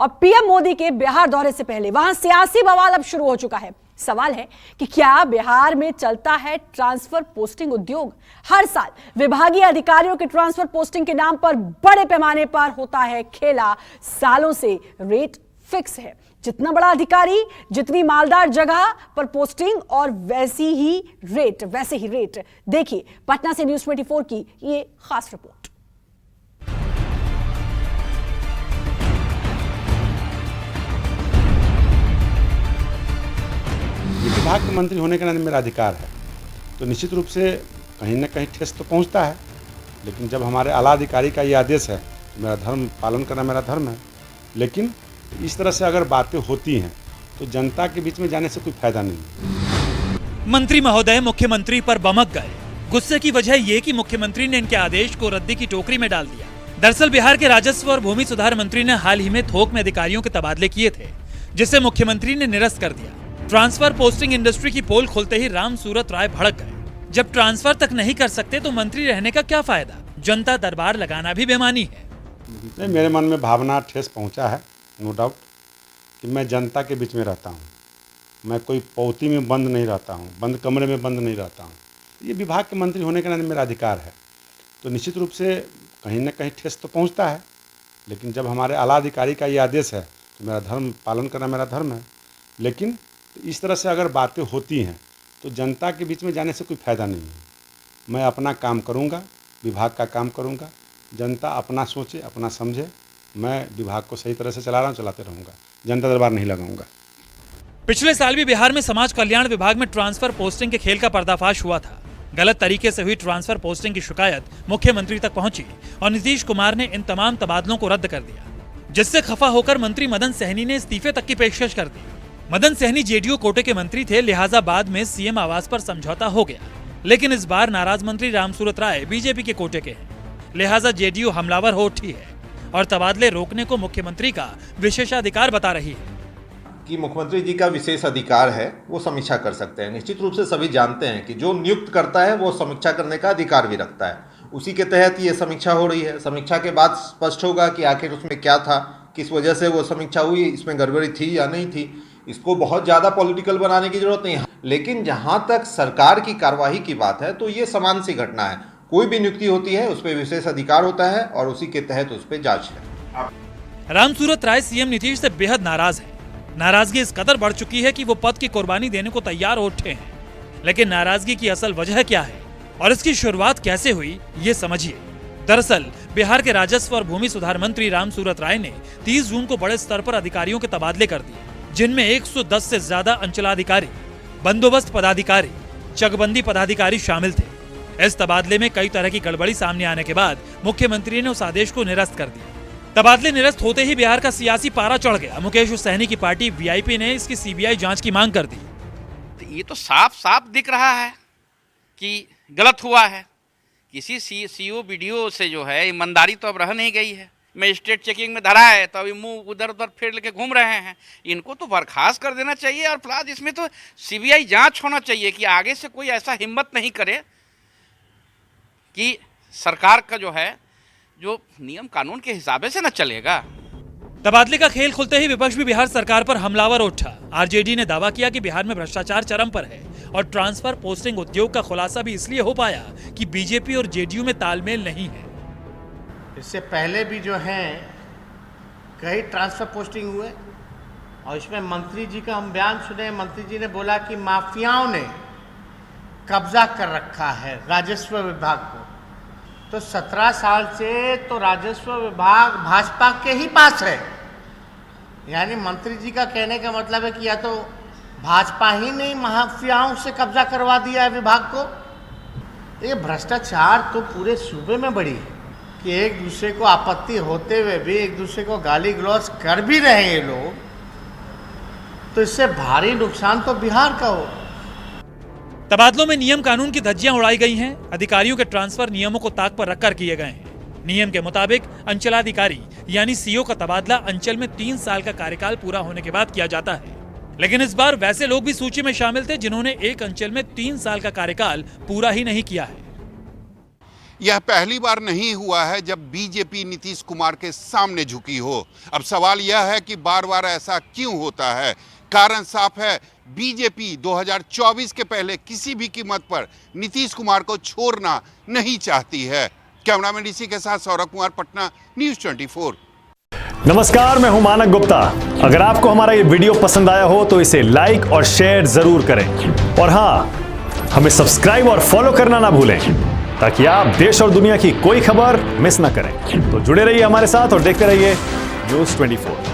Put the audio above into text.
और पीएम मोदी के बिहार दौरे से पहले वहां सियासी बवाल अब शुरू हो चुका है। सवाल है कि क्या बिहार में चलता है ट्रांसफर पोस्टिंग उद्योग? हर साल विभागीय अधिकारियों के ट्रांसफर पोस्टिंग के नाम पर बड़े पैमाने पर होता है खेला। सालों से रेट फिक्स है, जितना बड़ा अधिकारी जितनी मालदार जगह पर पोस्टिंग और वैसे ही रेट। देखिए पटना से न्यूज़ 24 की ये खास रिपोर्ट। विभाग के मंत्री होने के नाते मेरा अधिकार है, तो निश्चित रूप से कहीं ना कहीं ठेस तो पहुंचता है। लेकिन जब हमारे आला अधिकारी का ये आदेश है तो मेरा धर्म पालन करना मेरा धर्म है। लेकिन इस तरह से अगर बातें होती हैं तो जनता के बीच में जाने से कोई फायदा नहीं। मंत्री महोदय मुख्यमंत्री पर बमक गए। गुस्से की वजह ये कि मुख्यमंत्री ने इनके आदेश को रद्दी की टोकरी में डाल दिया। दरअसल बिहार के राजस्व और भूमि सुधार मंत्री ने हाल ही में थोक में अधिकारियों के तबादले किए थे, जिसे मुख्यमंत्री ने निरस्त कर दिया। ट्रांसफर पोस्टिंग इंडस्ट्री की पोल खुलते ही राम सूरत राय भड़क गए। जब ट्रांसफर तक नहीं कर सकते तो मंत्री रहने का क्या फायदा? जनता दरबार लगाना भी बेमानी है। नहीं, मेरे मन में भावना ठेस पहुंचा है, नो डाउट, कि मैं जनता के बीच में रहता हूं। मैं कोई पौती में बंद नहीं रहता हूं, बंद कमरे में बंद नहीं रहता हूं। ये विभाग के मंत्री होने के नाते मेरा अधिकार है, तो निश्चित रूप से कहीं ना कहीं ठेस तो पहुंचता है। लेकिन जब हमारे आला अधिकारी का ये आदेश है तो मेरा धर्म पालन करना मेरा धर्म है। लेकिन इस तरह से अगर बातें होती हैं तो जनता के बीच में जाने से कोई फायदा नहीं है। मैं अपना काम करूंगा, विभाग का काम करूंगा, जनता अपना सोचे, अपना समझे। मैं विभाग को सही तरह से चला रहा हूं, चलाते रहूंगा, जनता दरबार नहीं लगाऊंगा। पिछले साल भी बिहार में समाज कल्याण विभाग में ट्रांसफर पोस्टिंग के खेल का पर्दाफाश हुआ था। गलत तरीके से हुई ट्रांसफर पोस्टिंग की शिकायत मुख्यमंत्री तक पहुंची और नीतीश कुमार ने इन तमाम तबादलों को रद्द कर दिया, जिससे खफा होकर मंत्री मदन सहनी ने इस्तीफे तक की पेशकश कर दी। मदन सहनी जेडीयू कोटे के मंत्री थे, लिहाजा बाद में सीएम आवास पर समझौता हो गया। लेकिन इस बार नाराज मंत्री रामसूरत राय बीजेपी के कोटे के हैं, लिहाजा जेडीयू हमलावर हो उठी है और तबादले रोकने को मुख्यमंत्री का विशेषाधिकार बता रही है। कि मुख्यमंत्री जी का विशेष अधिकार है, वो समीक्षा कर सकते हैं। निश्चित रूप से सभी जानते हैं कि जो नियुक्त करता है वो समीक्षा करने का अधिकार भी रखता है। उसी के तहत ये समीक्षा हो रही है। समीक्षा के बाद स्पष्ट होगा कि आखिर उसमें क्या था, किस वजह से वो समीक्षा हुई, इसमें गड़बड़ी थी या नहीं थी। इसको बहुत ज़्यादा पॉलिटिकल बनाने की जरूरत नहीं है। लेकिन जहाँ तक सरकार की कार्यवाही की बात है तो ये समान सी घटना है। कोई भी नियुक्ति होती है उस पर विशेष अधिकार होता है और उसी के तहत उस पर जांच है। रामसूरत राय सीएम नीतीश से बेहद नाराज है। नाराजगी इस कदर बढ़ चुकी है कि वो पद की कुर्बानी देने को तैयार हो उठे हैं। लेकिन नाराजगी की असल वजह क्या है और इसकी शुरुआत कैसे हुई, ये समझिए। दरअसल बिहार के राजस्व और भूमि सुधार मंत्री रामसूरत राय ने 30 जून को बड़े स्तर पर अधिकारियों के तबादले कर दिए, जिनमें 110 से ज्यादा अंचलाधिकारी, बंदोबस्त पदाधिकारी, चकबंदी पदाधिकारी शामिल थे। इस तबादले में कई तरह की गड़बड़ी सामने आने के बाद मुख्यमंत्री ने उस आदेश को निरस्त कर दिया। तबादले निरस्त होते ही बिहार का सियासी पारा चढ़ गया। मुकेश सहनी की पार्टी वीआईपी ने इसकी सीबीआई जांच की मांग कर दी। तो ये तो साफ साफ दिख रहा है कि गलत हुआ है। किसी सीओ बीडीओ से जो है ईमानदारी तो अब रह नहीं गई है। मजिस्ट्रेट चेकिंग में धरा है तो अभी मुंह उधर उधर फेर लेके घूम रहे हैं। इनको तो बर्खास्त कर देना चाहिए और प्लस इसमें तो सीबीआई जांच होना चाहिए कि आगे से कोई ऐसा हिम्मत नहीं करे कि सरकार का जो है जो नियम कानून के हिसाब से न चलेगा। तबादले का खेल खुलते ही विपक्ष भी बिहार सरकार पर हमलावर उठा। आरजेडी ने दावा किया कि बिहार में भ्रष्टाचार चरम पर है और ट्रांसफर पोस्टिंग उद्योग का खुलासा भी इसलिए हो पाया कि बीजेपी और जेडीयू में तालमेल नहीं है। इससे पहले भी जो है कई ट्रांसफर पोस्टिंग हुए और इसमें मंत्री जी का हम बयान सुने। मंत्री जी ने बोला कि माफियाओं ने कब्जा कर रखा है राजस्व विभाग को। तो 17 साल से तो राजस्व विभाग भाजपा के ही पास है। यानी मंत्री जी का कहने का मतलब है कि या तो भाजपा ही ने माफियाओं से कब्जा करवा दिया है विभाग को। ये भ्रष्टाचार तो पूरे सूबे में बढ़ी है कि एक दूसरे को आपत्ति होते हुए भी एक दूसरे को गाली गलौज कर भी रहे हैं लोग। तो इससे भारी नुकसान तो बिहार का हो। तबादलों में नियम कानून की धज्जियां उड़ाई गई हैं। अधिकारियों के ट्रांसफर नियमों को ताक पर रखकर किए गए हैं। नियम के मुताबिक अंचलाधिकारी यानी सीओ का तबादला अंचल में 3 साल का कार्यकाल पूरा होने के बाद किया जाता है। लेकिन इस बार वैसे लोग भी सूची में शामिल थे जिन्होंने एक अंचल में 3 साल का कार्यकाल पूरा ही नहीं किया है। यह पहली बार नहीं हुआ है जब बीजेपी नीतीश कुमार के सामने झुकी हो। अब सवाल यह है कि बार बार ऐसा क्यों होता है। कारण साफ है, बीजेपी 2024 के पहले किसी भी कीमत पर नीतीश कुमार को छोड़ना नहीं चाहती है। कैमरामैन डीसी के साथ सौरभ कुमार, पटना, न्यूज़ 24। नमस्कार, मैं हूं मानक गुप्ता। अगर आपको हमारा ये वीडियो पसंद आया हो तो इसे लाइक और शेयर जरूर करें, और हां, हमें सब्सक्राइब और फॉलो करना ना भूलें ताकि आप देश और दुनिया की कोई खबर मिस ना करें। तो जुड़े रहिए हमारे साथ और देखते रहिए न्यूज़ 24।